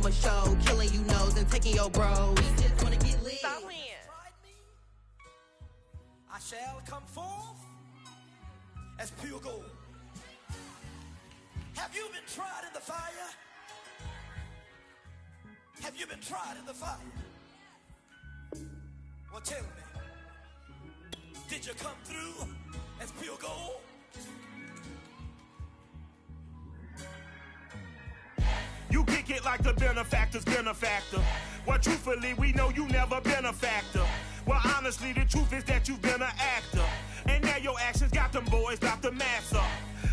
a show, killing you nose and taking your bros. We just wanna get lit. Stop playing. I shall come forth as pure gold. Have you been tried in the fire? Have you been tried in the fire? Well, tell me, did you come through as pure gold? You kick it like the benefactor's benefactor. Well, truthfully, we know you never been a factor. Well, honestly, the truth is that you've been an actor. And now your actions got them boys about to mass up.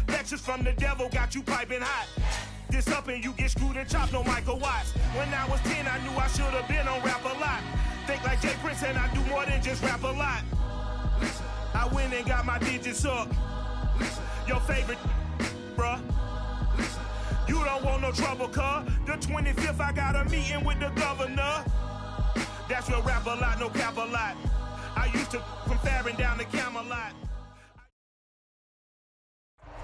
Lectures from the devil got you piping hot. This up and you get screwed and chopped, no Michael Watts. When I was 10, I knew I should have been on Rap a Lot. Think like Jay Prince and I do more than just rap a lot. I went and got my digits up. Your favorite, bruh. You don't want no trouble, cuz. The 25th, I got a meeting with the governor. That's real rap a lot, no cap a lot. I used to from Farron down to Camelot.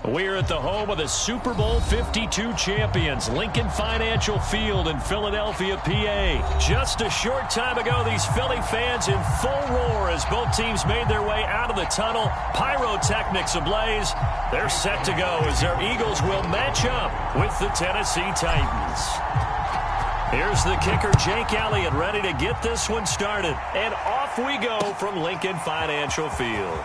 We're at the home of the Super Bowl 52 champions, Lincoln Financial Field in Philadelphia, PA. Just a short time ago, these Philly fans in full roar as both teams made their way out of the tunnel. Pyrotechnics ablaze. They're set to go as their Eagles will match up with the Tennessee Titans. Here's the kicker, Jake Elliott, ready to get this one started. And off we go from Lincoln Financial Field.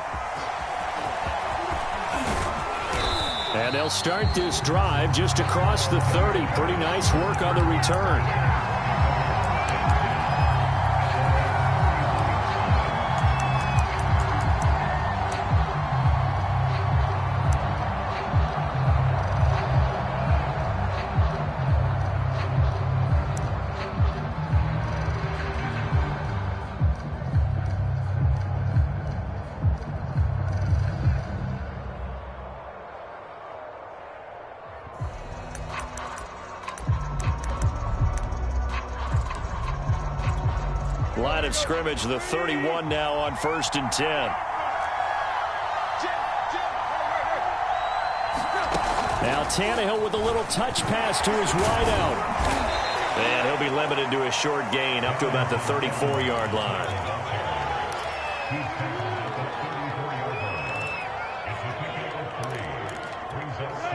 And they'll start this drive just across the 30. Pretty nice work on the return. Line of scrimmage, the 31 now on 1st and 10. Now Tannehill with a little touch pass to his wideout. And he'll be limited to a short gain up to about the 34-yard line.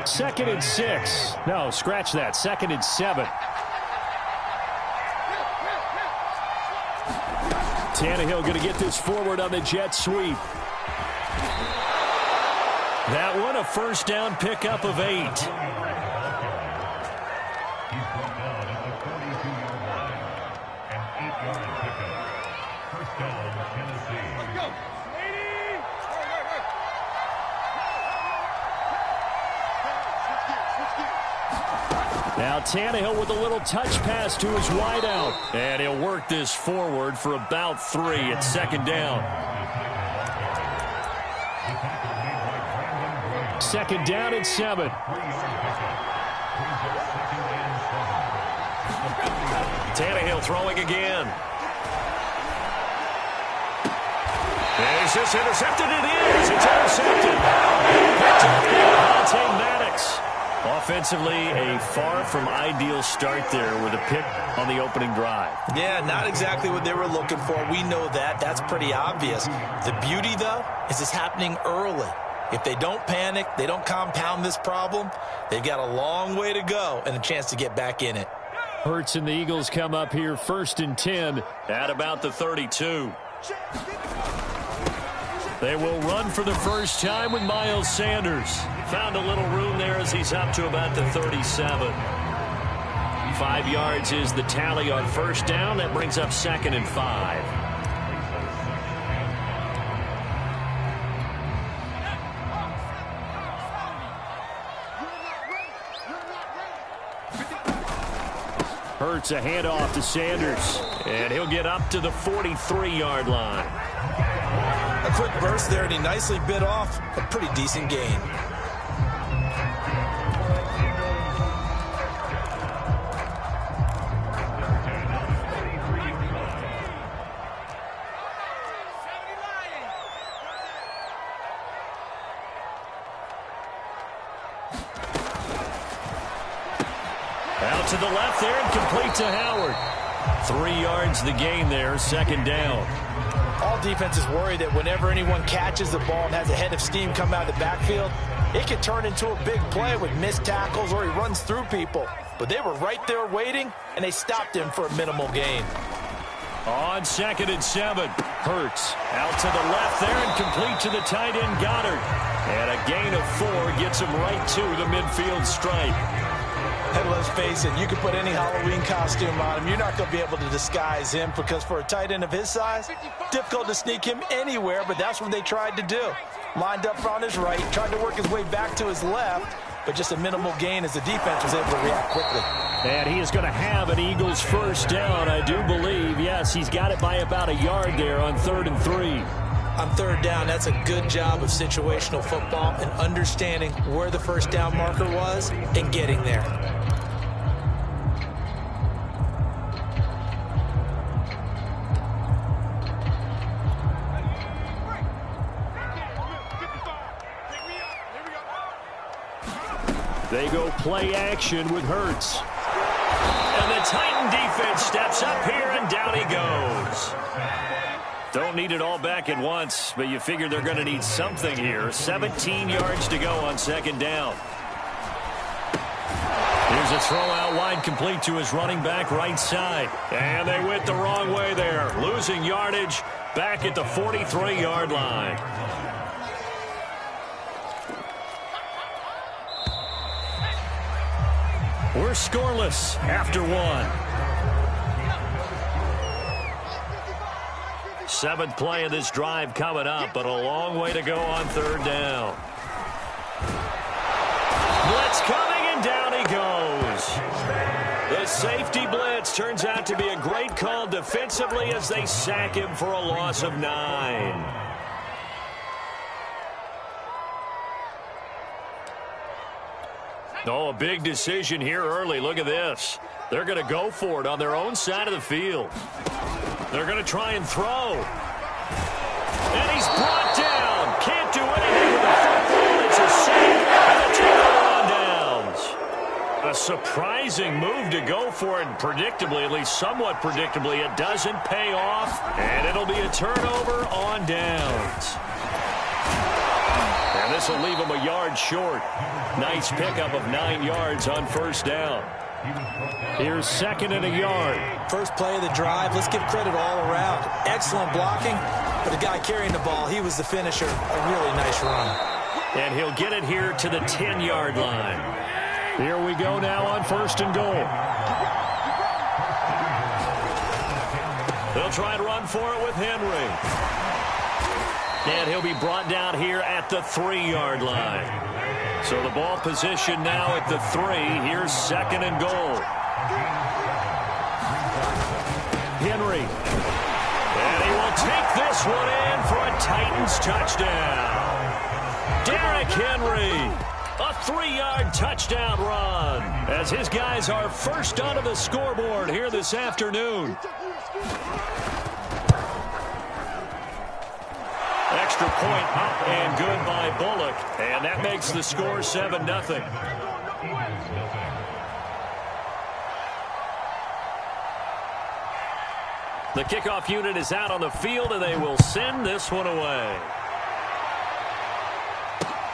Second and 6. No, scratch that. 2nd and 7. Tannehill going to get this forward on the jet sweep. That one a first down pickup of 8. Now Tannehill with a little touch pass to his wideout. And he'll work this forward for about 3 at 2nd down. 2nd down and 7. Tannehill throwing again. Is this intercepted? It is. It's intercepted. Picked up by Devontae Maddox. Offensively, a far from ideal start there with a pick on the opening drive. Yeah, not exactly what they were looking for. We know that. That's pretty obvious. The beauty, though, is it's happening early. If they don't panic, they don't compound this problem, they've got a long way to go and a chance to get back in it. Hurts and the Eagles come up here 1st and 10 at about the 32. They will run for the first time with Miles Sanders. Found a little room there as he's up to about the 37. 5 yards is the tally on 1st down. That brings up 2nd and 5. Hurts a handoff to Sanders. And he'll get up to the 43-yard line. A quick burst there, and he nicely bit off a pretty decent gain. to the left there and complete to Howard. 3 yards the gain there, second down. All defenses worry that whenever anyone catches the ball and has a head of steam come out of the backfield, it could turn into a big play with missed tackles or he runs through people. But they were right there waiting, and they stopped him for a minimal gain. On 2nd and 7, Hurts out to the left there and complete to the tight end Goddard. And a gain of 4 gets him right to the midfield stripe. And let's face it, you can put any Halloween costume on him. You're not going to be able to disguise him because for a tight end of his size, difficult to sneak him anywhere, but that's what they tried to do. Lined up on his right, tried to work his way back to his left, but just a minimal gain as the defense was able to react quickly. And he is going to have an Eagles first down, I do believe. Yes, he's got it by about a yard there on 3rd and 3. On 3rd down, that's a good job of situational football and understanding where the first down marker was and getting there. They go play action with Hurts. And the Titan defense steps up here, and down he goes. Don't need it all back at once, but you figure they're going to need something here. 17 yards to go on 2nd down. Here's a throw out wide, complete to his running back right side. And they went the wrong way there, losing yardage back at the 43-yard line. We're scoreless after 1. 7th play of this drive coming up, but a long way to go on 3rd down. Blitz coming, and down he goes. The safety blitz turns out to be a great call defensively as they sack him for a loss of 9. Oh, a big decision here early. Look at this. They're going to go for it on their own side of the field. They're going to try and throw. And he's brought down. Can't do anything with the football. It's a sack and a tackle on downs. A surprising move to go for it. Predictably, at least somewhat predictably, it doesn't pay off. And it'll be a turnover on downs. And this will leave him a yard short. Nice pickup of 9 yards on 1st down. Here's 2nd and a yard. First play of the drive. Let's give credit all around. Excellent blocking, but the guy carrying the ball, he was the finisher. A really nice run. And he'll get it here to the 10-yard line. Here we go now on 1st and goal. They'll try and run for it with Henry. And he'll be brought down here at the 3-yard line. So the ball position now at the 3. Here's 2nd and goal. Henry. And he will take this one in for a Titans touchdown. Derrick Henry. A 3-yard touchdown run as his guys are first onto the scoreboard here this afternoon. Extra point up and good by Bullock. And that makes the score 7-0. The kickoff unit is out on the field, and they will send this one away.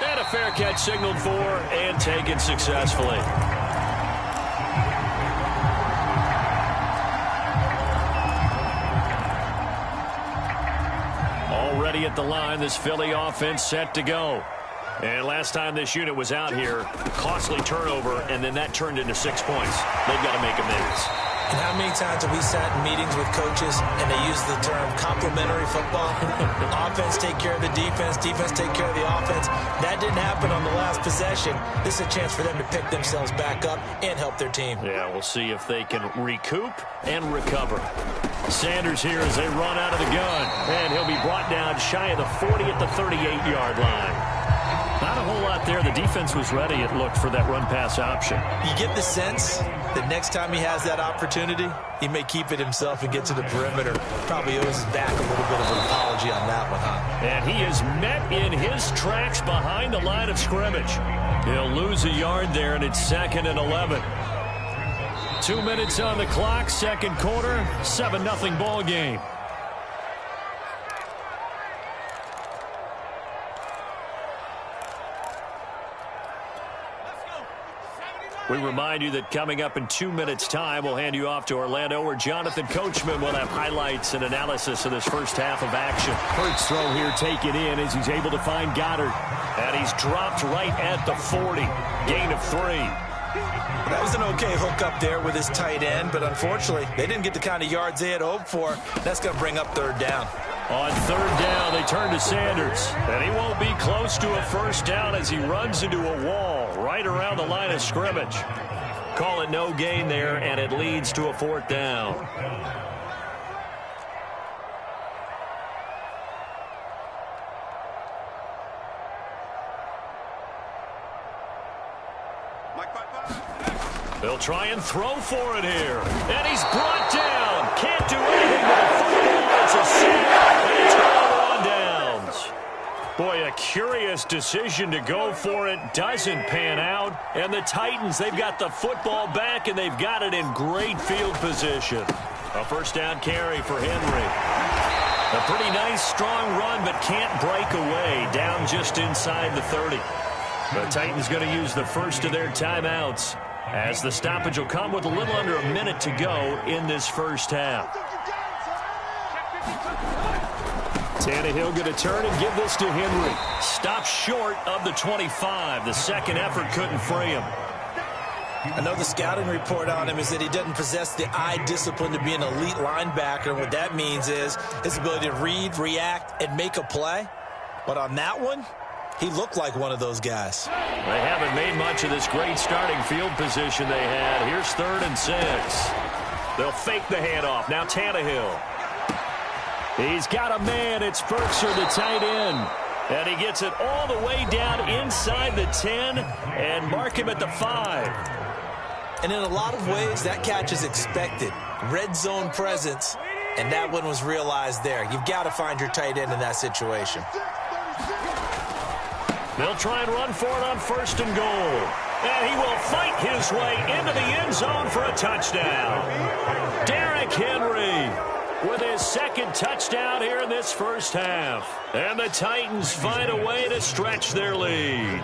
And a fair catch signaled for and taken successfully. Already at the line, this Philly offense set to go. And last time this unit was out here, costly turnover, and then that turned into 6 points. They've got to make amends. And how many times have we sat in meetings with coaches and they use the term complementary football? Offense take care of the defense, defense take care of the offense. That didn't happen on the last possession. This is a chance for them to pick themselves back up and help their team. Yeah, we'll see if they can recoup and recover. Sanders here as they run out of the gun. And he'll be brought down shy of the 40 at the 38-yard line. Not a whole lot there. The defense was ready, it looked, for that run-pass option. You get the sense that next time he has that opportunity, he may keep it himself and get to the perimeter. Probably owes his back a little bit of an apology on that one, huh? And he is met in his tracks behind the line of scrimmage. He'll lose a yard there, and it's 2nd and 11. 2 minutes on the clock, second quarter, 7-0 ball game. We remind you that coming up in 2 minutes' time, we'll hand you off to Orlando, where Jonathan Coachman will have highlights and analysis of this first half of action. Hurts throw here taken in as he's able to find Goddard. And he's dropped right at the 40. Gain of 3. That was an okay hook up there with his tight end, but unfortunately, they didn't get the kind of yards they had hoped for. That's going to bring up third down. On third down, they turn to Sanders. And he won't be close to a first down as he runs into a wall right around the line of scrimmage. Call it no gain there, and it leads to a fourth down. They'll try and throw for it here. And he's brought down. Can't do anything with the football. It's a sack. And it's on downs. Boy, a curious decision to go for it. Doesn't pan out. And the Titans, they've got the football back, and they've got it in great field position. A first down carry for Henry. A pretty nice, strong run, but can't break away. Down just inside the 30. The Titans going to use the first of their timeouts, as the stoppage will come with a little under a minute to go in this first half. Tannehill going to turn and give this to Henry. Stop short of the 25. The second effort couldn't free him. I know the scouting report on him is that he doesn't possess the eye discipline to be an elite linebacker. And what that means is his ability to read, react, and make a play. But on that one, he looked like one of those guys. They haven't made much of this great starting field position they had. Here's 3rd and 6. They'll fake the handoff. Now Tannehill. He's got a man. It's Firkser, the tight end. And he gets it all the way down inside the 10 and mark him at the 5. And in a lot of ways, that catch is expected. Red zone presence, and that one was realized there. You've got to find your tight end in that situation. They'll try and run for it on 1st and goal. And he will fight his way into the end zone for a touchdown. Derrick Henry with his second touchdown here in this first half. And the Titans find a way to stretch their lead.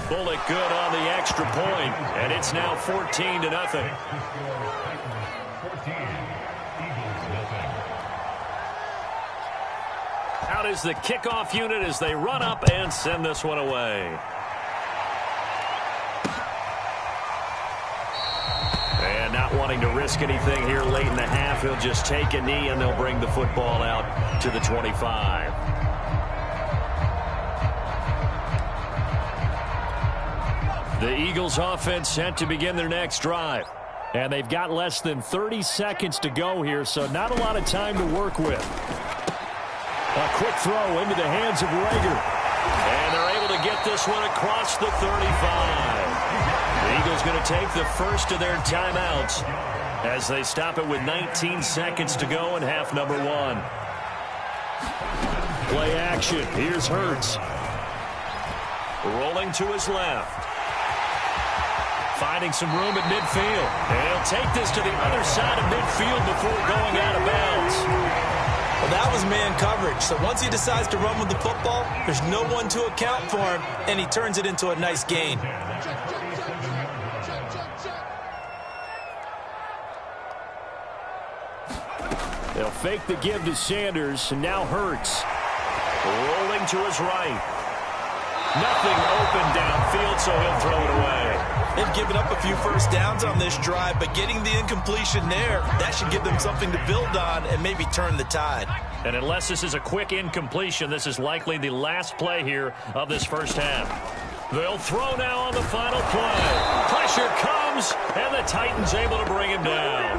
Bullock good on the extra point, and it's now 14-0. Out is the kickoff unit as they run up and send this one away. And not wanting to risk anything here late in the half, he'll just take a knee and they'll bring the football out to the 25. The Eagles offense set to begin their next drive. And they've got less than 30 seconds to go here, so not a lot of time to work with. A quick throw into the hands of Rager. And they're able to get this one across the 35. The Eagles going to take the first of their timeouts as they stop it with 19 seconds to go in half number 1. Play action. Here's Hurts. Rolling to his left. Finding some room at midfield. And he'll take this to the other side of midfield before going out of bounds. Well, that was man coverage. So once he decides to run with the football, there's no one to account for him, and he turns it into a nice gain. They'll fake the give to Sanders, and now Hurts. Rolling to his right. Nothing open downfield, so he'll throw it away. They've given up a few first downs on this drive, but getting the incompletion there, that should give them something to build on and maybe turn the tide. And unless this is a quick incompletion, this is likely the last play here of this first half. They'll throw now on the final play. Pressure comes, and the Titans able to bring him down.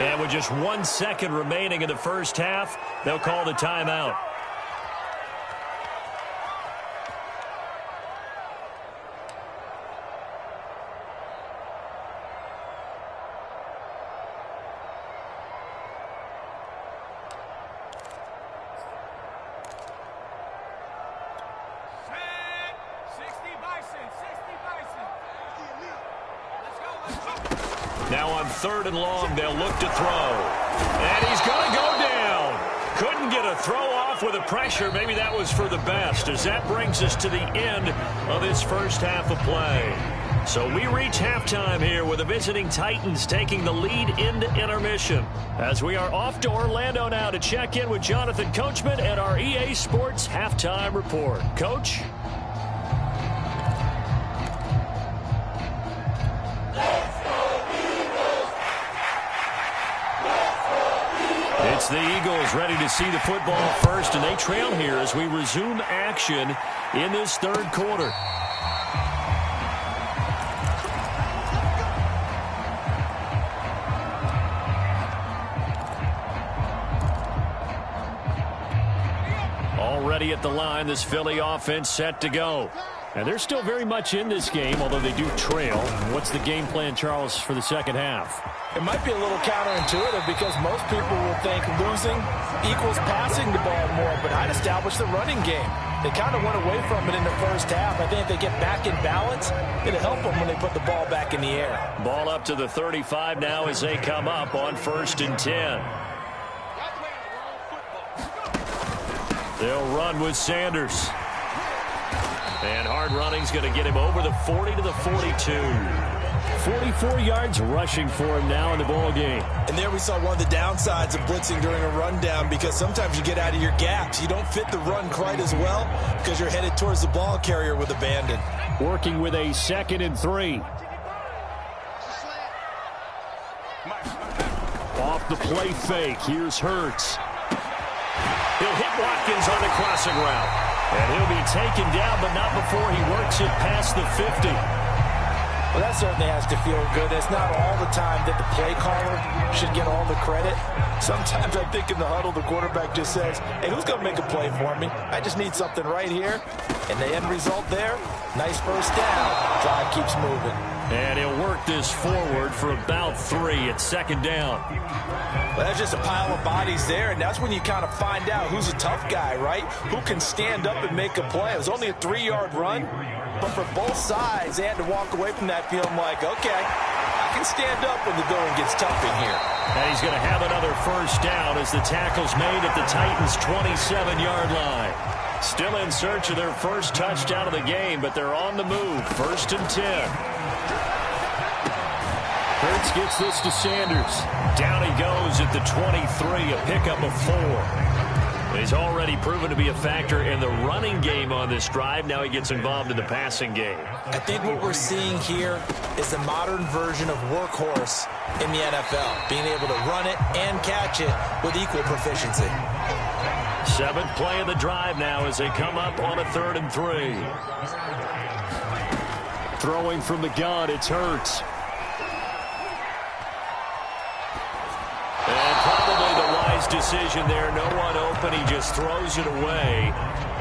And with just 1 second remaining in the first half, they'll call the timeout. Now on 3rd and long, they'll look to throw. And he's going to go down. Couldn't get a throw off with the pressure. Maybe that was for the best, as that brings us to the end of this first half of play. So we reach halftime here with the visiting Titans taking the lead into intermission. As we are off to Orlando now to check in with Jonathan Coachman and our EA Sports Halftime Report. Coach? It's the Eagles ready to see the football first, and they trail here as we resume action in this third quarter. Already at the line, this Philly offense set to go. And they're still very much in this game, although they do trail. What's the game plan, Charles, for the second half? It might be a little counterintuitive because most people will think losing equals passing the ball more, but I'd establish the running game. They kind of went away from it in the first half. I think if they get back in balance, it'll help them when they put the ball back in the air. Ball up to the 35 now as they come up on 1st and 10. They'll run with Sanders. And hard running's going to get him over the 40 to the 42. 44 yards rushing for him now in the ball game. And there we saw one of the downsides of blitzing during a rundown, because sometimes you get out of your gaps. You don't fit the run quite as well because you're headed towards the ball carrier with abandon. Working with a 2nd and 3. Off the play fake. Here's Hurts. He'll hit Watkins on the crossing route. And he'll be taken down, but not before he works it past the 50. Well, that certainly has to feel good. It's not all the time that the play caller should get all the credit. Sometimes I think in the huddle, the quarterback just says, hey, who's going to make a play for me? I just need something right here. And the end result there, nice first down. Drive keeps moving. And he'll work this forward for about 3 at 2nd down. Well, that's just a pile of bodies there, and that's when you kind of find out who's a tough guy, right? Who can stand up and make a play. It was only a 3-yard run, but for both sides, they had to walk away from that feeling like, okay, I can stand up when the going gets tough in here. And he's going to have another first down as the tackle's made at the Titans' 27-yard line. Still in search of their first touchdown of the game, but they're on the move. 1st and 10. Hurts gets this to Sanders. Down he goes at the 23, a pickup of 4. He's already proven to be a factor in the running game on this drive. Now he gets involved in the passing game. I think what we're seeing here is the modern version of workhorse in the NFL, being able to run it and catch it with equal proficiency. 7th play of the drive now as they come up on a 3rd and 3. Throwing from the gun, it's Hurts. And probably the wise decision there. No one open. He just throws it away.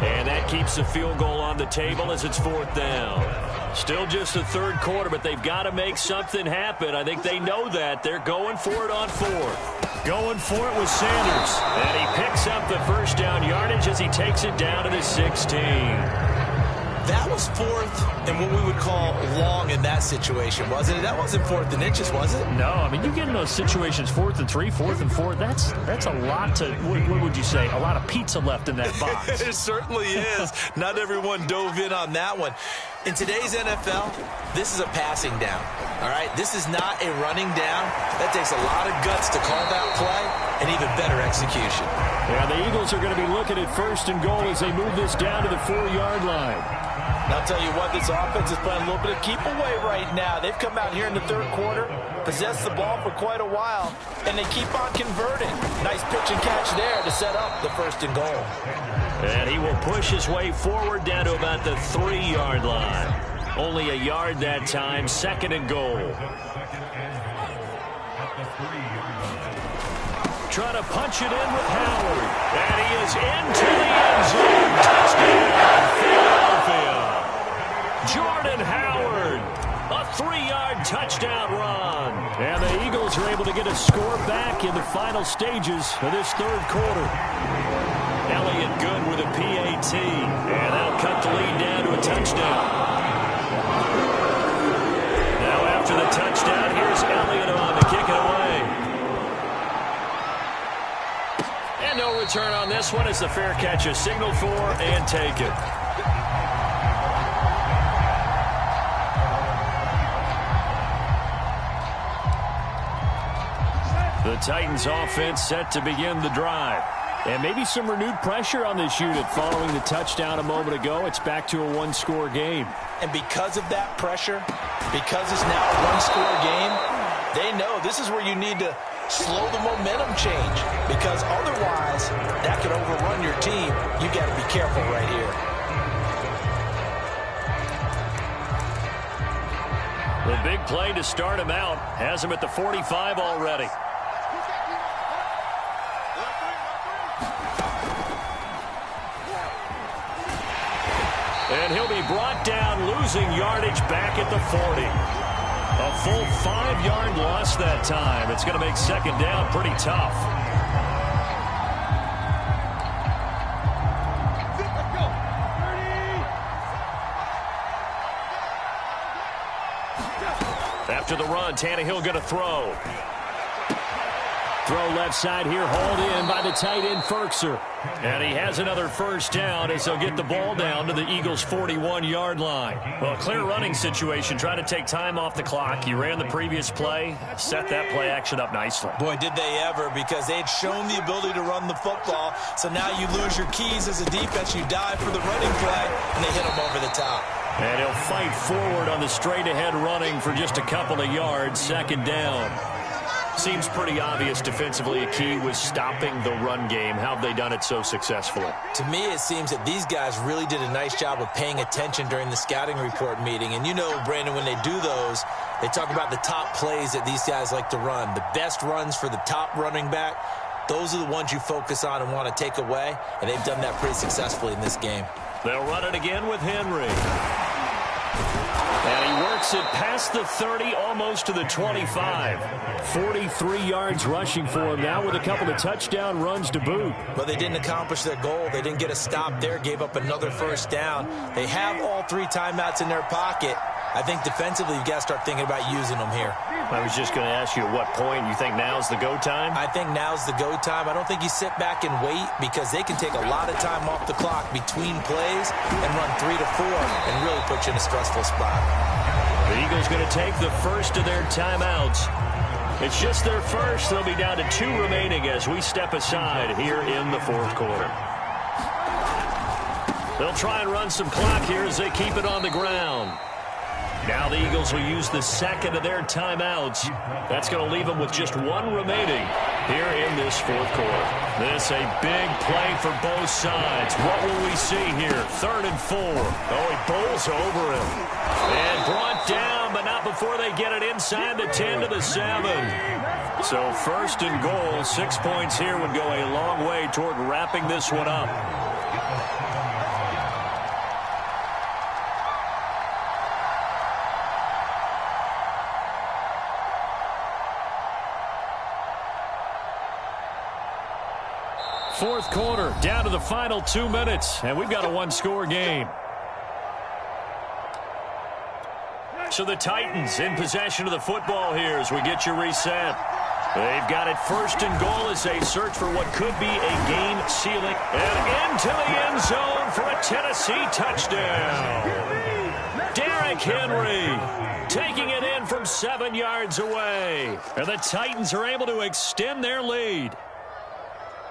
And that keeps the field goal on the table as it's 4th down. Still just the 3rd quarter, but they've got to make something happen. I think they know that. They're going for it on 4th. Going for it with Sanders. And he picks up the first down yardage as he takes it down to the 16. That was 4th and what we would call long in that situation, wasn't it? That wasn't 4th and inches, was it? No, I mean, you get in those situations, 4th and 3, 4th and 4. That's a lot to, what would you say, a lot of pizza left in that box. It certainly is. Not everyone dove in on that one. In today's NFL, this is a passing down, all right? This is not a running down. That takes a lot of guts to call that play and even better execution. Yeah, the Eagles are going to be looking at 1st and goal as they move this down to the 4-yard line. And I'll tell you what, this offense is playing a little bit of keep away right now. They've come out here in the 3rd quarter, possessed the ball for quite a while, and they keep on converting. Nice pitch and catch there to set up the 1st and goal. And he will push his way forward down to about the 3-yard line. Only a yard that time, 2nd and goal. Trying to punch it in with Howard. And he is into the end zone. Touchdown, Philadelphia. Jordan Howard. A 3-yard touchdown run. And the Eagles are able to get a score back in the final stages of this 3rd quarter. Elliott good with a PAT. And that'll cut the lead down to a touchdown. Now after the touchdown, here's Elliott on take it away. And no return on this one as the fair catch is signaled for and taken. The Titans offense set to begin the drive. And maybe some renewed pressure on this unit following the touchdown a moment ago. It's back to a one-score game. And because of that pressure, because it's now a one-score game, they know this is where you need to slow the momentum change, because otherwise that could overrun your team. You got to be careful right here. The big play to start him out has him at the 45 already. And he'll be brought down, losing yardage back at the 40. A full 5-yard loss that time. It's going to make second down pretty tough. After the run, Tannehill going to throw. Throw left side here, hauled in by the tight end, Ferkser. And he has another first down as they'll get the ball down to the Eagles' 41-yard line. Well, a clear running situation, trying to take time off the clock. He ran the previous play, set that play action up nicely. Boy, did they ever, because they had shown the ability to run the football. So now you lose your keys as a defense. You dive for the running play, and they hit him over the top. And he'll fight forward on the straight-ahead running for just a couple of yards, second down. Seems pretty obvious defensively a key was stopping the run game. How have they done it so successfully? To me, it seems that these guys really did a nice job of paying attention during the scouting report meeting. And you know, Brandon, when they do those, they talk about the top plays that these guys like to run. The best runs for the top running back, those are the ones you focus on and want to take away. And they've done that pretty successfully in this game. They'll run it again with Henry. And he works it past the 30, almost to the 25. 43 yards rushing for him now with a couple of touchdown runs to boot. But they didn't accomplish their goal. They didn't get a stop there, gave up another first down. They have all 3 timeouts in their pocket. I think defensively you've got to start thinking about using them here. I was just going to ask you at what point you think now's the go time? I think now's the go time. I don't think you sit back and wait, because they can take a lot of time off the clock between plays and run 3 to 4 and really put you in a stressful spot. The Eagles going to take the first of their timeouts. It's just their first. They'll be down to 2 remaining as we step aside here in the fourth quarter. They'll try and run some clock here as they keep it on the ground. Now the Eagles will use the second of their timeouts. That's going to leave them with just 1 remaining here in this fourth quarter. This a big play for both sides. What will we see here? 3rd and 4. Oh, he bowls over him. And brought down, but not before they get it inside the 10 to the 7. So 1st and goal, 6 points here would go a long way toward wrapping this one up. Fourth quarter, down to the final 2 minutes, and we've got a 1-score game. So the Titans in possession of the football here as we get you reset. They've got it 1st and goal as they search for what could be a game-sealing. And into the end zone for a Tennessee touchdown. Derrick Henry taking it in from 7 yards away. And the Titans are able to extend their lead.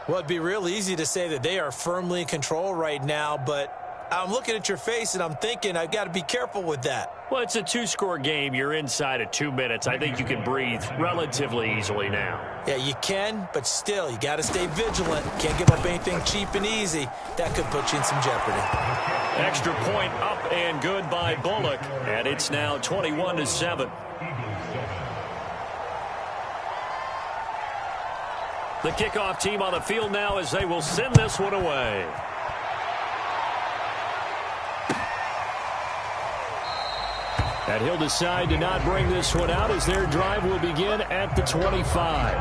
Well, it'd be real easy to say that they are firmly in control right now, but I'm looking at your face and I'm thinking I've got to be careful with that. Well, it's a 2-score game. You're inside of 2 minutes. I think you can breathe relatively easily now. Yeah, you can, but still, you got to stay vigilant. Can't give up anything cheap and easy. That could put you in some jeopardy. Extra point up and good by Bullock, and it's now 21-7. The kickoff team on the field now as they will send this one away. And he'll decide to not bring this one out as their drive will begin at the 25.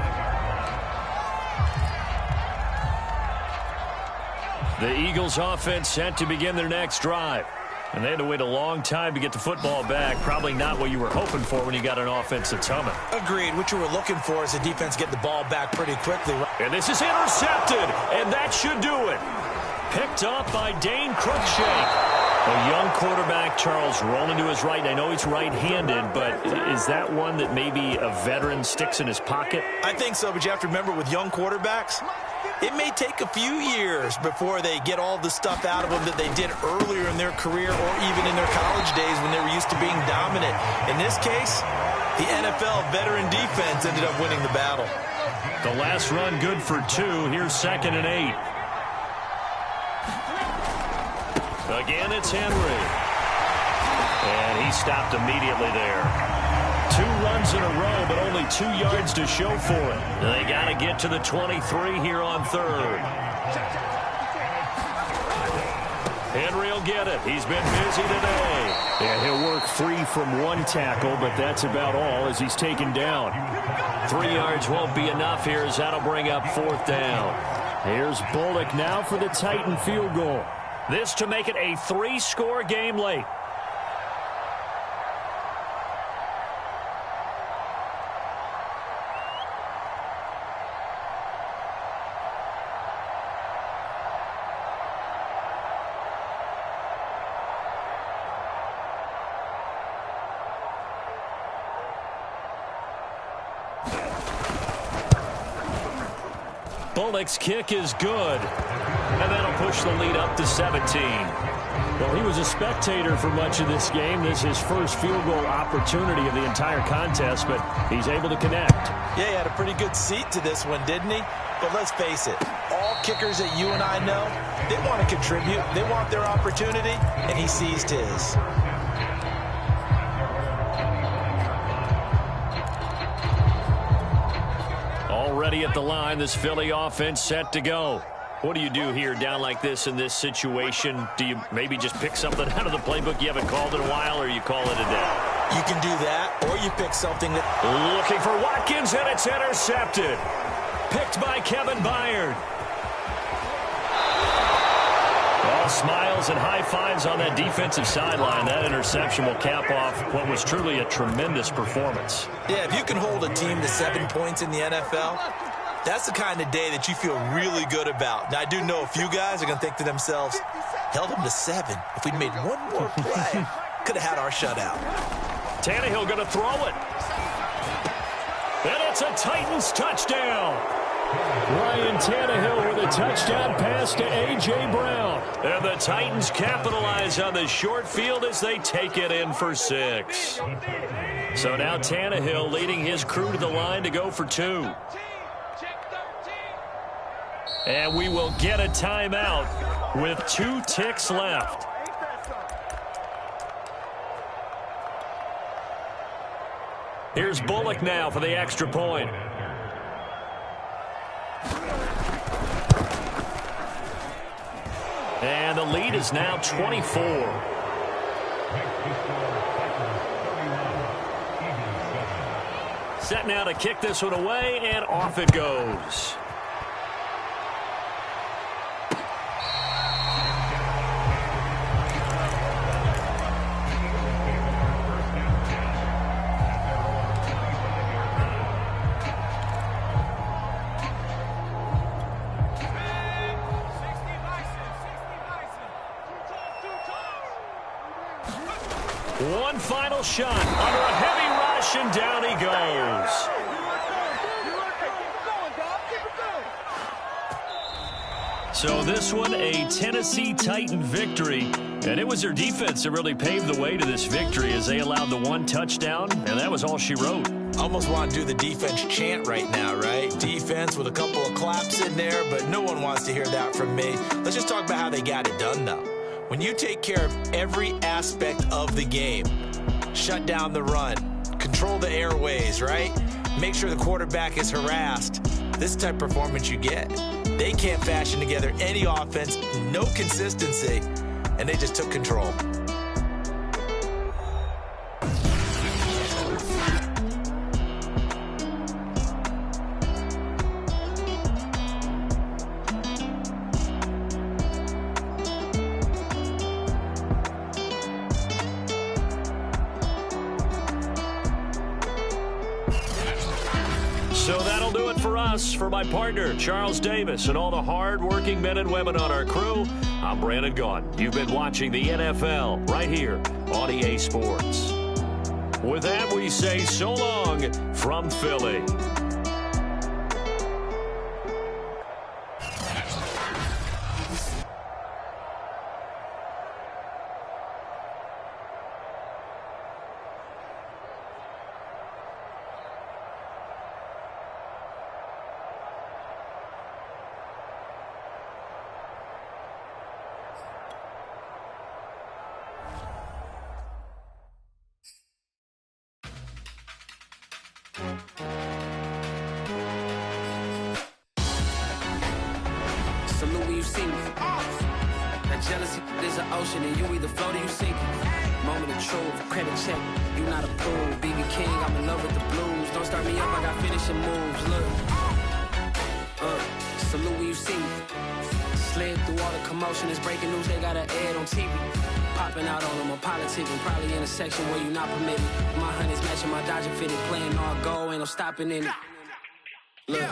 The Eagles offense set to begin their next drive. And they had to wait a long time to get the football back. Probably not what you were hoping for when you got an offense that's humming. Agreed. What you were looking for is the defense get the ball back pretty quickly. And this is intercepted, and that should do it. Picked up by Dane Cruikshank. A young quarterback, Charles, rolling to his right. And I know he's right-handed, but is that one that maybe a veteran sticks in his pocket? I think so, but you have to remember with young quarterbacks, it may take a few years before they get all the stuff out of them that they did earlier in their career or even in their college days when they were used to being dominant. In this case, the NFL veteran defense ended up winning the battle. The last run good for 2. Here's 2nd and 8. Again, it's Henry. And he stopped immediately there. 2 runs in a row, but only 2 yards to show for it. They got to get to the 23 here on 3rd. Henry will get it. He's been busy today. Yeah, he'll work free from 1 tackle, but that's about all as he's taken down. 3 yards won't be enough here as that'll bring up 4th down. Here's Bullock now for the Titan field goal. This to make it a 3-score game late. Bullock's kick is good. And that'll push the lead up to 17. Well, he was a spectator for much of this game. This is his first field goal opportunity of the entire contest, but he's able to connect. Yeah, he had a pretty good seat to this one, didn't he? But let's face it, all kickers that you and I know, they want to contribute. They want their opportunity, and he seized his. Already at the line, this Philly offense set to go. What do you do here down like this in this situation? Do you maybe just pick something out of the playbook you haven't called in a while, or you call it a day? You can do that, or you pick something that... Looking for Watkins, and it's intercepted. Picked by Kevin Byard. All smiles and high fives on that defensive sideline. That interception will cap off what was truly a tremendous performance. Yeah, if you can hold a team to 7 points in the NFL, that's the kind of day that you feel really good about. Now, I do know a few guys are going to think to themselves, held them to 7. If we'd made one more play, could have had our shutout. Tannehill going to throw it. And it's a Titans touchdown. Ryan Tannehill with a touchdown pass to A.J. Brown. And the Titans capitalize on the short field as they take it in for 6. So now Tannehill leading his crew to the line to go for 2. And we will get a timeout with 2 ticks left. Here's Bullock now for the extra point. And the lead is now 24. Set now to kick this one away, and off it goes. One final shot under a heavy rush, and down he goes. So this one, a Tennessee Titan victory. And it was their defense that really paved the way to this victory as they allowed the 1 touchdown, and that was all she wrote. Almost want to do the defense chant right now, right? Defense with a couple of claps in there, but no one wants to hear that from me. Let's just talk about how they got it done, though. When you take care of every aspect of the game, shut down the run, control the airways, right? Make sure the quarterback is harassed. This type of performance you get. They can't fashion together any offense, no consistency, and they just took control. So that'll do it for us. For my partner, Charles Davis, and all the hard-working men and women on our crew, I'm Brandon Gaudin. You've been watching the NFL right here on EA Sports. With that, we say so long from Philly. Salute when you see me. That jealousy is an ocean, and you either float or you sink. Moment of truth, credit check, you not approved. BB King, I'm in love with the blues. Don't start me up, I got finishing moves. Look, salute when you see me. Slid through all the commotion, it's breaking news, they got an ad on TV. Popping out on them, I'm politicking, probably in a section where you not permitted. My honey's matching my Dodger fitted, playing all go, ain't no stopping in it. Look,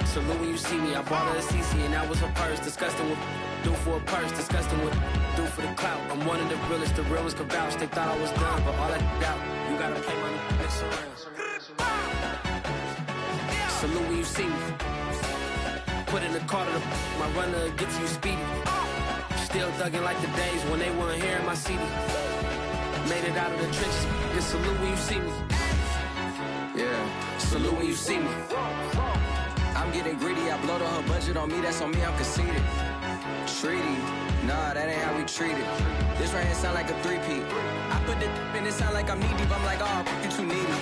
salute when you see me. I bought her a CC and that was her purse. Disgusting with do for a purse. Disgusting with do for the clout. I'm one of the realest. The real ones could vouch. They thought I was done, but all I doubt. You gotta play my next around. Salute when you see me. Put in the car to my runner gets you speedy. Still thugging like the days when they weren't hearing my CD. Made it out of the trenches. Just salute when you see me. Yeah, salute when you see me. I'm getting greedy, I blowed on her budget on me, that's on me, I'm conceited. Treaty, nah, that ain't how we treat it. This right here sound like a three-peat. I put the in it sound like I'm knee-deep, I'm like, oh, you too needy.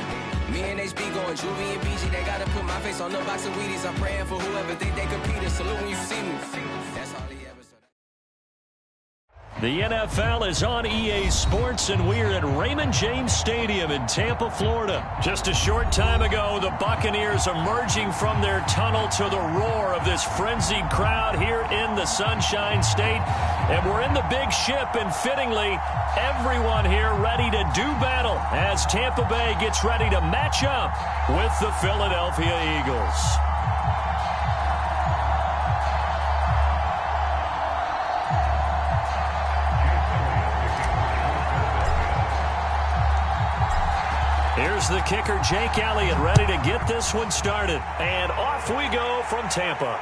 Me and HB going Juvie and BG, they gotta put my face on the box of Wheaties. I'm praying for whoever think they competed. Salute when you see me. That's all he ever said. The NFL is on EA Sports, and we're at Raymond James Stadium in Tampa, Florida. Just a short time ago, the Buccaneers emerging from their tunnel to the roar of this frenzied crowd here in the Sunshine State. And we're in the big ship, and fittingly, everyone here ready to do battle as Tampa Bay gets ready to match up with the Philadelphia Eagles. Here's the kicker, Jake Elliott, ready to get this one started. And off we go from Tampa.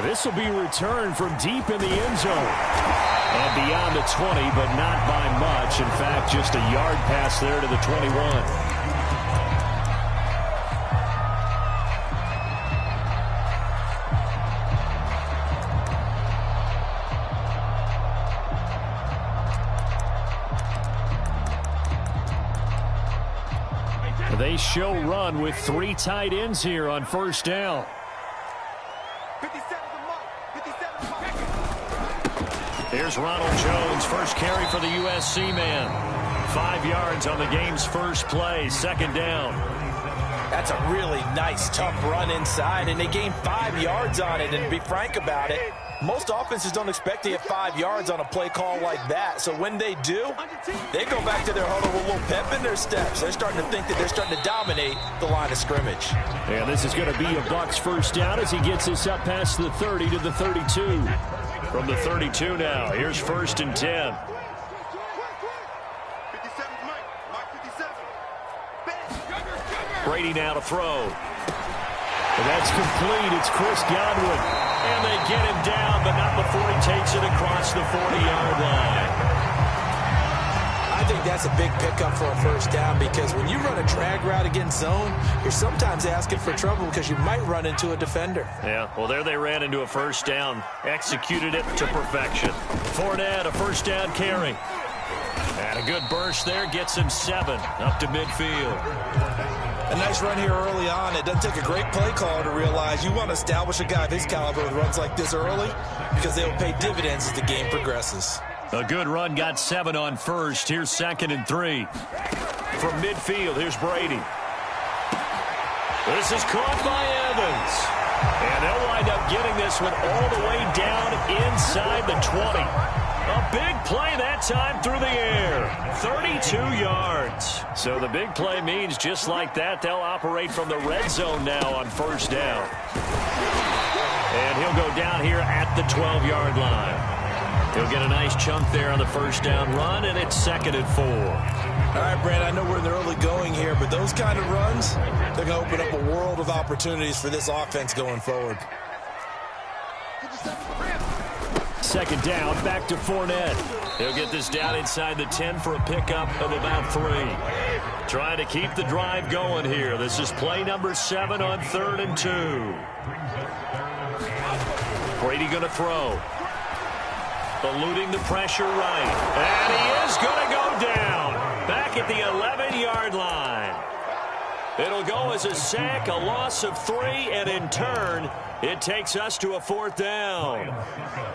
This will be returned from deep in the end zone. And beyond the 20, but not by much. In fact, just a yard pass there to the 21. They show run with three tight ends here on first down. 57 mark. Here's Ronald Jones, first carry for the USC man. 5 yards on the game's first play, second down. That's a really nice, tough run inside, and they gained 5 yards on it. And to be frank about it, most offenses don't expect to get 5 yards on a play call like that. So when they do, they go back to their huddle with a little pep in their steps. They're starting to think that they're starting to dominate the line of scrimmage. And this is going to be a Bucs first down as he gets this up past the 30 to the 32. From the 32 now, here's first and 10. Brady now to throw. And that's complete. It's Chris Godwin. And they get him down, but not before he takes it across the 40-yard line. I think that's a big pickup for a first down, because when you run a drag route against zone, you're sometimes asking for trouble because you might run into a defender. Yeah, well, there they ran into a first down. Executed it to perfection. Fournette, a first down carry. And a good burst there gets him 7 up to midfield. A nice run here early on. It doesn't take a great play caller to realize you want to establish a guy of his caliber with runs like this early, because they'll pay dividends as the game progresses. A good run got 7 on first. Here's second and 3. From midfield, here's Brady. This is caught by Evans. And they'll wind up getting this one all the way down inside the 20. A big play that time through the air. 32 yards. So the big play means just like that, they'll operate from the red zone now on first down. And he'll go down here at the 12-yard line. He'll get a nice chunk there on the first down run, and it's 2nd and 4. All right, Brad, I know we're in the early going here, but those kind of runs, they're going to open up a world of opportunities for this offense going forward. 2nd down, back to Fournette. He'll get this down inside the 10 for a pickup of about 3. Trying to keep the drive going here. This is play number 7 on 3rd and 2. Brady going to throw. Eluding the pressure right. And he is going to go down. Back at the 11-yard line. It'll go as a sack, a loss of 3, and in turn, it takes us to a 4th down.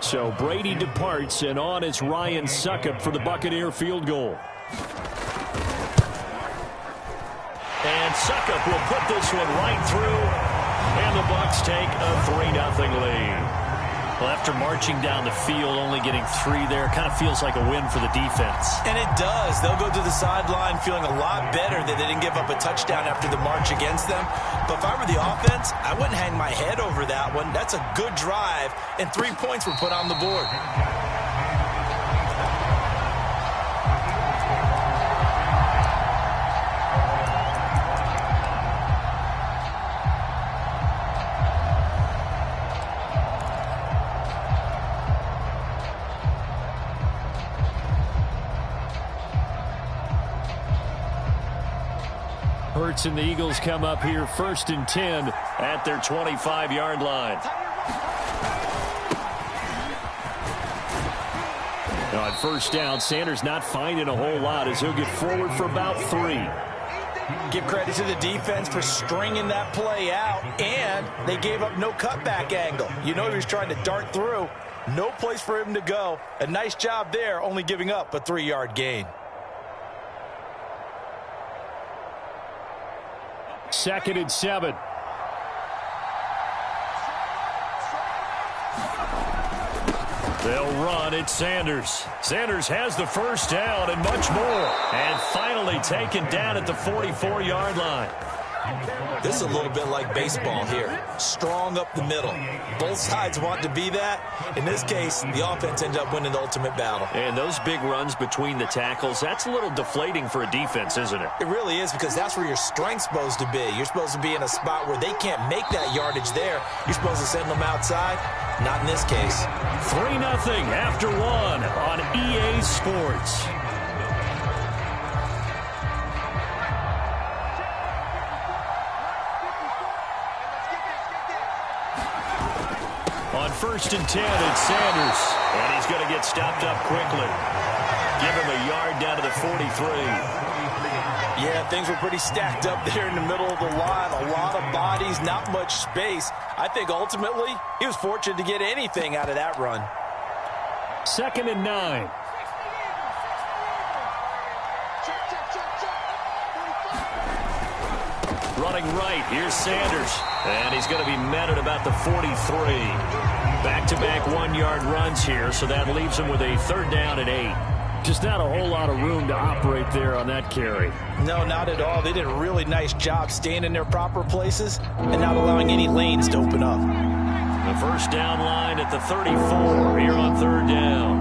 So Brady departs, and on is Ryan Succop for the Buccaneer field goal. And Succop will put this one right through, and the Bucs take a 3-0 lead. Well, after marching down the field, only getting 3 there, kind of feels like a win for the defense. And it does. They'll go to the sideline feeling a lot better that they didn't give up a touchdown after the march against them. But if I were the offense, I wouldn't hang my head over that one. That's a good drive, and 3 points were put on the board. Hurts and the Eagles come up here 1st and 10 at their 25-yard line. Now on first down, Sanders not finding a whole lot as he'll get forward for about 3. Give credit to the defense for stringing that play out, and they gave up no cutback angle. You know he was trying to dart through. No place for him to go. A nice job there, only giving up a 3-yard gain. 2nd and 7. They'll run. It's Sanders. Sanders has the first down and much more. And finally taken down at the 44-yard line. This is a little bit like baseball here. Strong up the middle. Both sides want to be that. In this case, the offense ended up winning the ultimate battle. And those big runs between the tackles, that's a little deflating for a defense, isn't it? It really is, because that's where your strength's supposed to be. You're supposed to be in a spot where they can't make that yardage there. You're supposed to send them outside. Not in this case. 3-0 after 1 on EA Sports. On 1st and 10, it's Sanders. And he's going to get stopped up quickly. Give him a yard down to the 43. Yeah, things were pretty stacked up there in the middle of the line. A lot of bodies, not much space. I think ultimately he was fortunate to get anything out of that run. 2nd and 9. Running right, here's Sanders. And he's going to be met at about the 43. Back-to-back 1-yard runs here, so that leaves him with a 3rd down and 8. Just not a whole lot of room to operate there on that carry. No, not at all. They did a really nice job staying in their proper places and not allowing any lanes to open up. The first down line at the 34 here on 3rd down.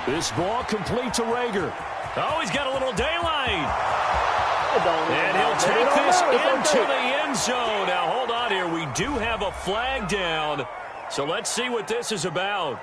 This ball complete to Rager. Oh, he's got a little daylight. And he'll take this into the end zone. Now, hold on here. We do have a flag down. So let's see what this is about.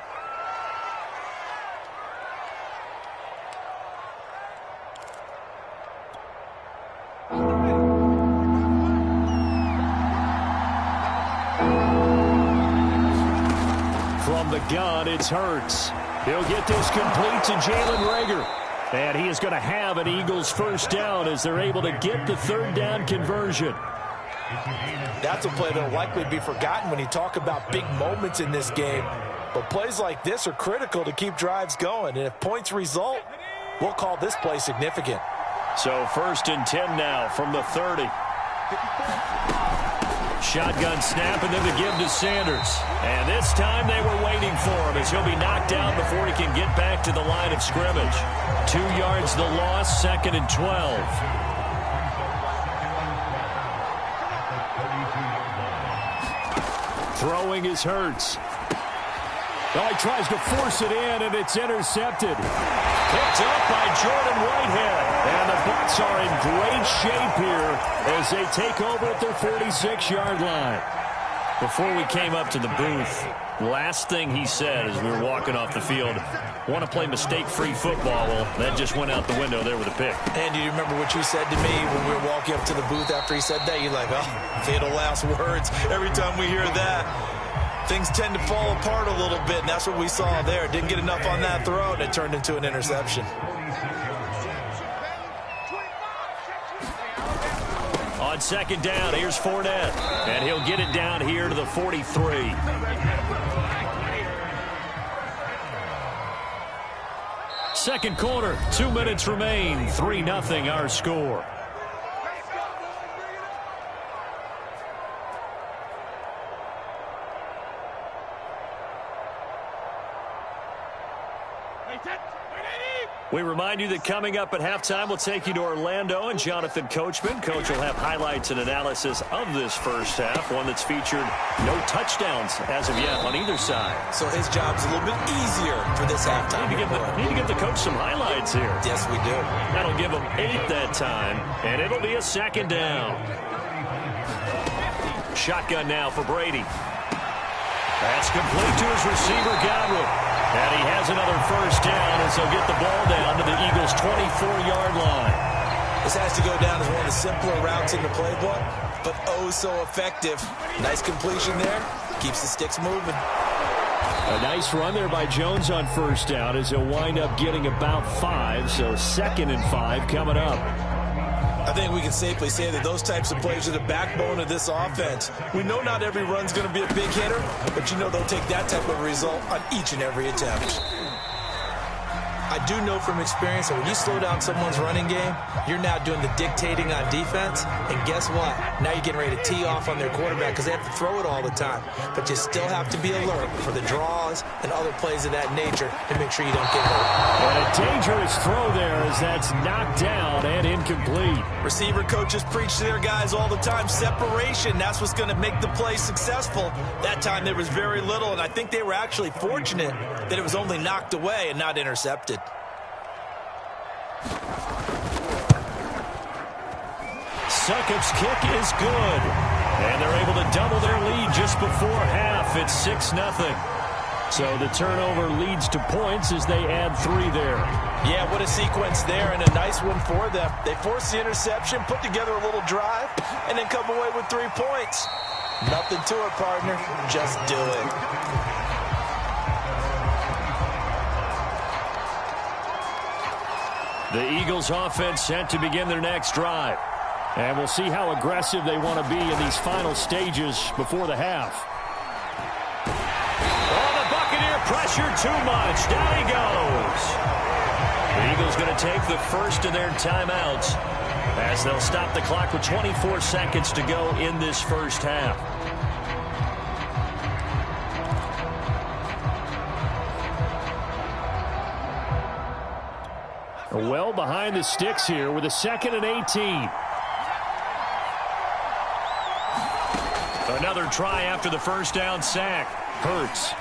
From the gun, it's Hurts. He'll get this complete to Jalen Rager. And he is going to have an Eagles first down as they're able to get the 3rd down conversion. That's a play that will likely be forgotten when you talk about big moments in this game. But plays like this are critical to keep drives going. And if points result, we'll call this play significant. So 1st and 10 now from the 30. Shotgun snap, and then the give to Sanders. And this time they were waiting for him as he'll be knocked out before he can get back to the line of scrimmage. 2 yards the loss, 2nd and 12. Throwing is Hurts. Well, he tries to force it in, and it's intercepted. Picked up by Jordan Whitehead. And the Bucs are in great shape here as they take over at their 46-yard line. Before we came up to the booth, last thing he said as we were walking off the field, want to play mistake-free football. Well, that just went out the window there with a pick. And do you remember what you said to me when we were walking up to the booth after he said that? You're like, oh, fatal last words. Every time we hear that, things tend to fall apart a little bit, and that's what we saw there. Didn't get enough on that throw, and it turned into an interception. On 2nd down, here's Fournette, and he'll get it down here to the 43. Second quarter, 2 minutes remain, 3-0 our score. We remind you that coming up at halftime, we'll take you to Orlando and Jonathan Coachman. Coach will have highlights and analysis of this first half, one that's featured no touchdowns as of yet on either side. So his job's a little bit easier for this halftime. Need to give the coach some highlights here. Yes, we do. That'll give him 8 that time, and it'll be a 2nd down. Shotgun now for Brady. That's complete to his receiver, Godwin. And he has another first down as he'll get the ball down to the Eagles' 24-yard line. This has to go down as one of the simpler routes in the playbook, but oh so effective. Nice completion there. Keeps the sticks moving. A nice run there by Jones on first down as he'll wind up getting about 5, so 2nd and 5 coming up. I think we can safely say that those types of plays are the backbone of this offense. We know not every run's going to be a big hitter, but you know they'll take that type of result on each and every attempt. I do know from experience that when you slow down someone's running game, you're now doing the dictating on defense, and guess what? Now you're getting ready to tee off on their quarterback because they have to throw it all the time. But you still have to be alert for the draws and other plays of that nature to make sure you don't get hurt. And a dangerous throw there as that's knocked down and incomplete. Receiver coaches preach to their guys all the time. Separation, that's what's going to make the play successful. That time there was very little, and I think they were actually fortunate that it was only knocked away and not intercepted. Succop's kick is good. And they're able to double their lead just before half. It's 6-0. So the turnover leads to points as they add 3 there. Yeah, what a sequence there, and a nice one for them. They force the interception, put together a little drive, and then come away with 3 points. Nothing to it, partner. Just do it. The Eagles offense set to begin their next drive. And we'll see how aggressive they want to be in these final stages before the half. Oh, the Buccaneer pressure too much. Down he goes. The Eagles going to take the first of their timeouts as they'll stop the clock with 24 seconds to go in this first half. Well behind the sticks here with a 2nd and 18. Another try after the first down sack. Hurts.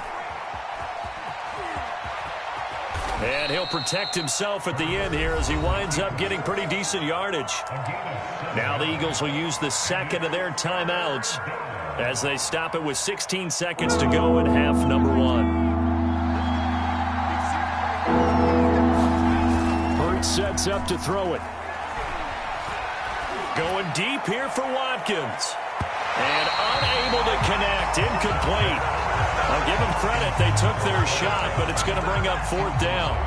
And he'll protect himself at the end here as he winds up getting pretty decent yardage. Now the Eagles will use the 2nd of their timeouts as they stop it with 16 seconds to go in half number 1. Sets up to throw it. Going deep here for Watkins. And unable to connect. Incomplete. I'll give them credit. They took their shot, but it's going to bring up 4th down.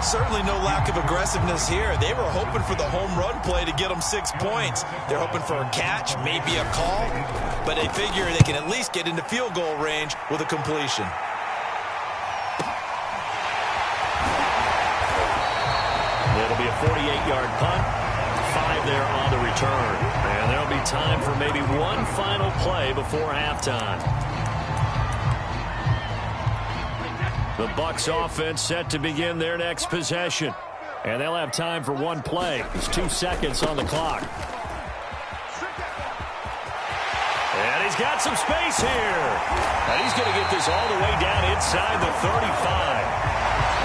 Certainly no lack of aggressiveness here. They were hoping for the home run play to get them 6 points. They're hoping for a catch, maybe a call, but they figure they can at least get into field goal range with a completion. It'll be a 48-yard punt. 5 there on the return. And there'll be time for maybe one final play before halftime. The Bucs offense set to begin their next possession. And they'll have time for one play. There's 2 seconds on the clock. And he's got some space here. And he's going to get this all the way down inside the 35.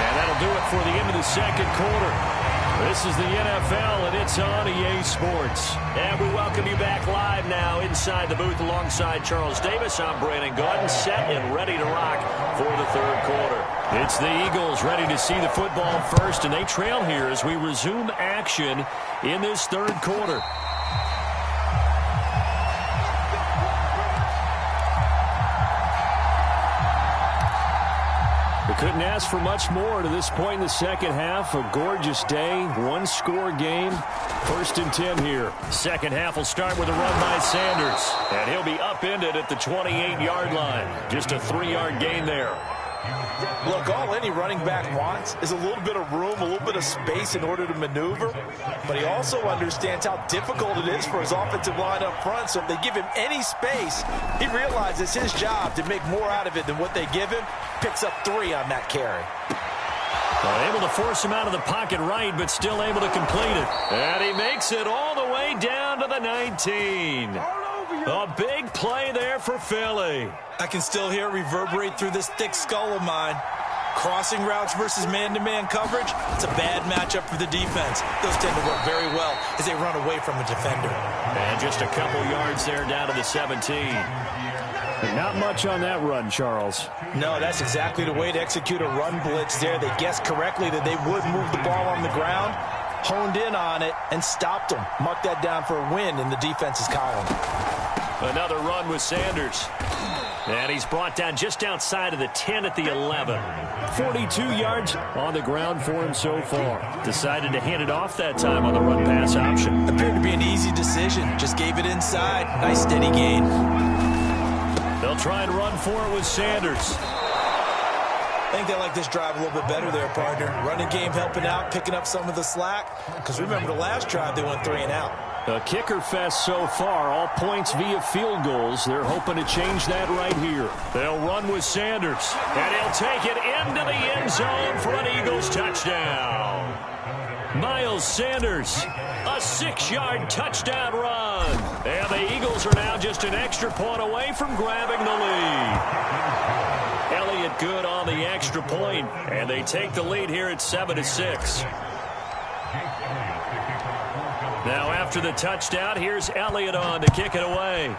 And that'll do it for the end of the second quarter. This is the NFL, and it's on EA Sports. And we welcome you back live now inside the booth alongside Charles Davis. I'm Brandon Gaudin, set and ready to rock for the third quarter. It's the Eagles ready to see the football first, and they trail here as we resume action in this third quarter. Couldn't ask for much more to this point in the second half. A gorgeous day, one-score game. 1st and 10 here. Second half will start with a run by Sanders. And he'll be upended at the 28-yard line. Just a 3-yard gain there. Look, all any running back wants is a little bit of room, a little bit of space in order to maneuver. But he also understands how difficult it is for his offensive line up front. So if they give him any space, he realizes his job to make more out of it than what they give him. Picks up 3 on that carry. Able to force him out of the pocket right, but still able to complete it. And he makes it all the way down to the 19. A big play there for Philly. I can still hear it reverberate through this thick skull of mine. Crossing routes versus man-to-man coverage, it's a bad matchup for the defense. Those tend to work very well as they run away from a defender. And just a couple yards there down to the 17. And not much on that run, Charles. No, that's exactly the way to execute a run blitz there. They guessed correctly that they would move the ball on the ground, honed in on it, and stopped them. Marked that down for a win in the defense's column. Another run with Sanders. And he's brought down just outside of the 10 at the 11. 42 yards on the ground for him so far. Decided to hand it off that time on the run-pass option. Appeared to be an easy decision. Just gave it inside. Nice steady gain. They'll try and run for it with Sanders. I think they like this drive a little bit better there, partner. Running game helping out, picking up some of the slack. Because remember the last drive, they went 3 and out. A kicker fest so far, all points via field goals. They're hoping to change that right here. They'll run with Sanders, and he'll take it into the end zone for an Eagles touchdown. Miles Sanders, a 6-yard touchdown run. And the Eagles are now just an extra point away from grabbing the lead. Elliott good on the extra point, and they take the lead here at 7-6. Now after the touchdown, here's Elliott on to kick it away.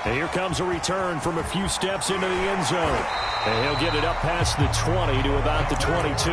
And here comes a return from a few steps into the end zone. And he'll get it up past the 20 to about the 22.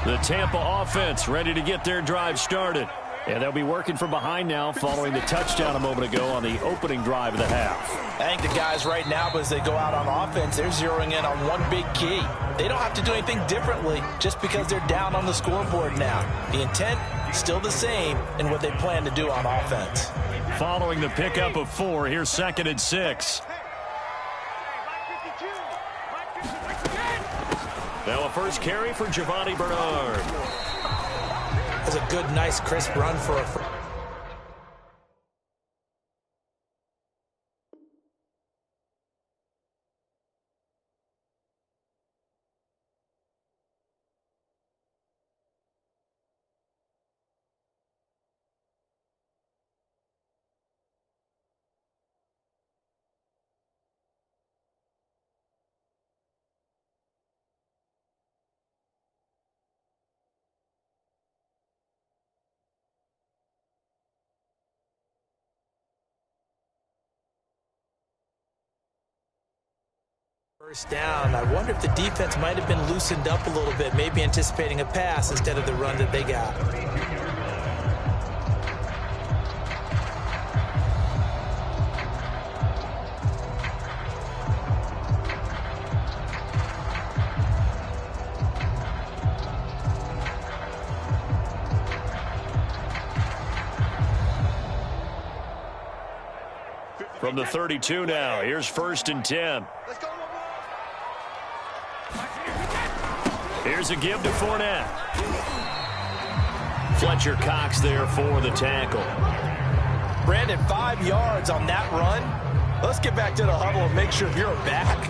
The Tampa offense ready to get their drive started. And they'll be working from behind now following the touchdown a moment ago on the opening drive of the half. I think the guys right now, but as they go out on offense, they're zeroing in on one big key. They don't have to do anything differently just because they're down on the scoreboard now. The intent still the same in what they plan to do on offense. Following the pickup of 4, here's 2nd and 6. Now a first carry for Giovanni Bernard. That's a good, nice, crisp run for a... First down. I wonder if the defense might have been loosened up a little bit, maybe anticipating a pass instead of the run that they got. From the 32 now, here's 1st and 10. Here's a give to Fournette. Fletcher Cox there for the tackle. Brandon, 5 yards on that run. Let's get back to the huddle and make sure if you're a back,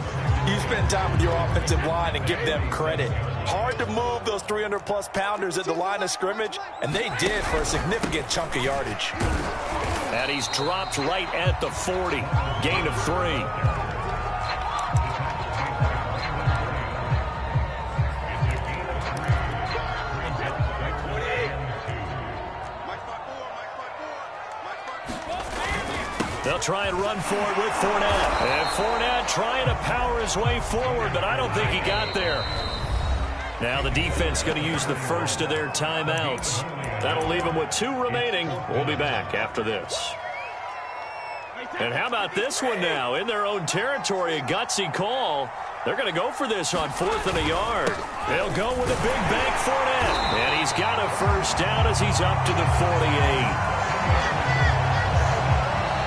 you spend time with your offensive line and give them credit. Hard to move those 300-plus pounders at the line of scrimmage, and they did for a significant chunk of yardage. And he's dropped right at the 40. Gain of 3. They'll try and run for it with Fournette. And Fournette trying to power his way forward, but I don't think he got there. Now the defense going to use the first of their timeouts. That'll leave them with 2 remaining. We'll be back after this. And how about this one now? In their own territory, a gutsy call. They're going to go for this on 4th and a yard. They'll go with a big bank Fournette. And he's got a first down as he's up to the 48.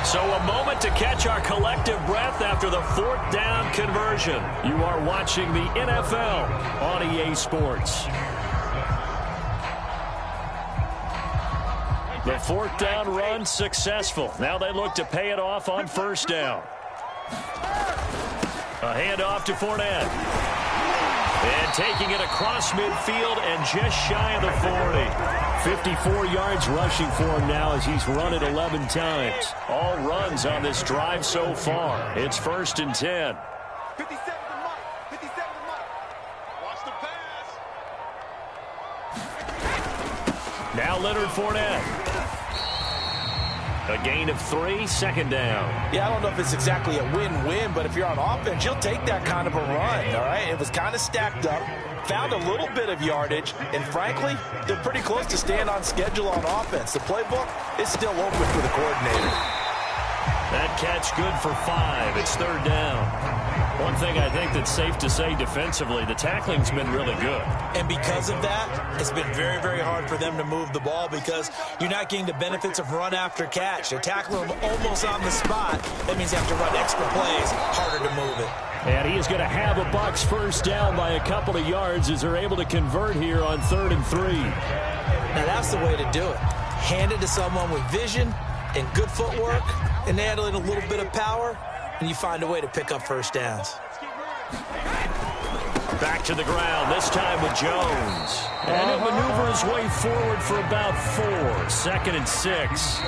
So a moment to catch our collective breath after the 4th down conversion. You are watching the NFL on EA Sports. The 4th down run successful. Now they look to pay it off on 1st down. A handoff to Fournette. And taking it across midfield and just shy of the 40. 54 yards rushing for him now as he's run it 11 times. All runs on this drive so far. It's 1st and 10. 57 to Mike. 57 to Mike. Watch the pass. Now Leonard Fournette. A gain of 3, 2nd down. Yeah, I don't know if it's exactly a win-win, but if you're on offense, you'll take that kind of a run, all right? It was kind of stacked up, found a little bit of yardage, and frankly, they're pretty close to staying on schedule on offense. The playbook is still open for the coordinator. That catch good for 5. It's 3rd down. One thing I think that's safe to say defensively, the tackling's been really good. And because of that, it's been very, very hard for them to move the ball because you're not getting the benefits of run after catch. They're tackling them almost on the spot. That means you have to run extra plays, harder to move it. And he is going to have a Bucs first down by a couple of yards as they're able to convert here on 3rd and 3. Now that's the way to do it. Hand it to someone with vision and good footwork and add in a little bit of power, and you find a way to pick up first downs. Back to the ground, this time with Jones. And he'll maneuver his way forward for about 4. 2nd and 6.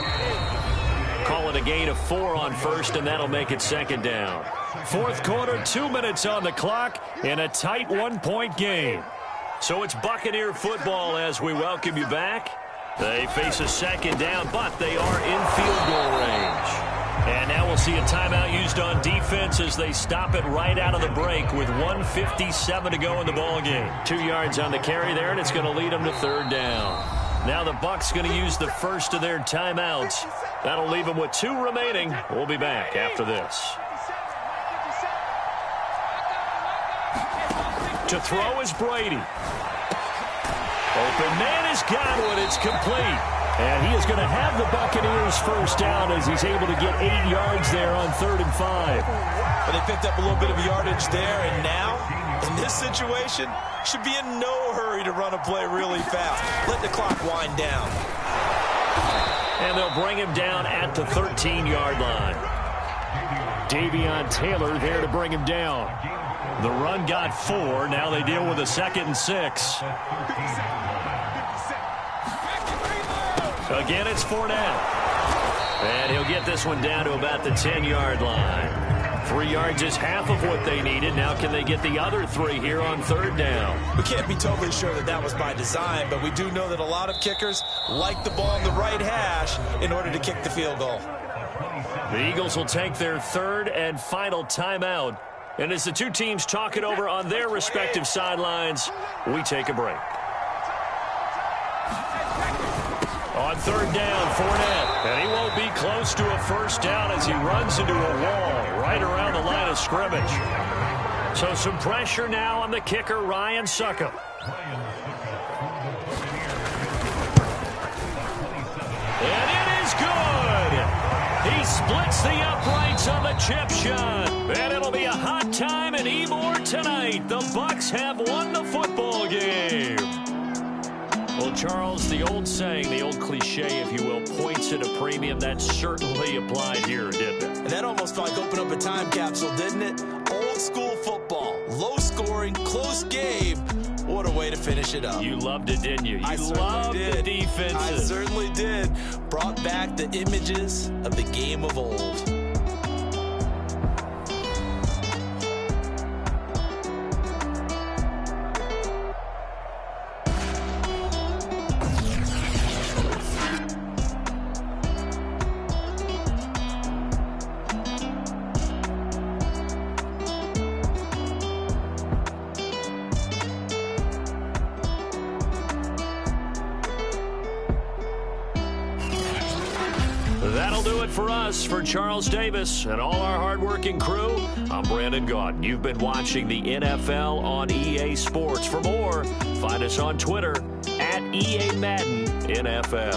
Call it a gain of 4 on 1st, and that'll make it 2nd down. 4th quarter, 2 minutes on the clock in a tight 1-point game. So it's Buccaneer football as we welcome you back. They face a 2nd down, but they are in field goal range. And now we'll see a timeout used on defense as they stop it right out of the break with 1:57 to go in the ballgame. 2 yards on the carry there, and it's going to lead them to 3rd down. Now the Bucs going to use the first of their timeouts. That'll leave them with 2 remaining. We'll be back after this. To throw is Brady. Open man is Godwin. It's complete. And he is going to have the Buccaneers first down as he's able to get 8 yards there on 3rd and 5. But they picked up a little bit of yardage there, and now, in this situation, should be in no hurry to run a play really fast. Let the clock wind down. And they'll bring him down at the 13-yard line. Davion Taylor there to bring him down. The run got 4. Now they deal with a 2nd and 6. Again, it's Fournette. And he'll get this one down to about the 10-yard line. 3 yards is half of what they needed. Now can they get the other 3 here on 3rd down? We can't be totally sure that that was by design, but we do know that a lot of kickers like the ball in the right hash in order to kick the field goal. The Eagles will take their 3rd and final timeout. And as the two teams talk it over on their respective sidelines, we take a break. On 3rd down, Fournette. And he won't be close to a first down as he runs into a wall right around the line of scrimmage. So some pressure now on the kicker, Ryan Succop. And it is good. He splits the upright winners of the chip shot. And it'll be a hot time in Ybor tonight. The Bucks have won the football game. Well, Charles, the old saying, the old cliche, if you will, points at a premium. That certainly applied here, didn't it? And that almost like opened up a time capsule, didn't it? Old school football, low scoring, close game. What a way to finish it up. You loved it, didn't you? I loved did. the defenses. I certainly did. Brought back the images of the game of old. That'll do it for us. For Charles Davis and all our hardworking crew, I'm Brandon Gaudin. You've been watching the NFL on EA Sports. For more, find us on Twitter @EA Madden NFL.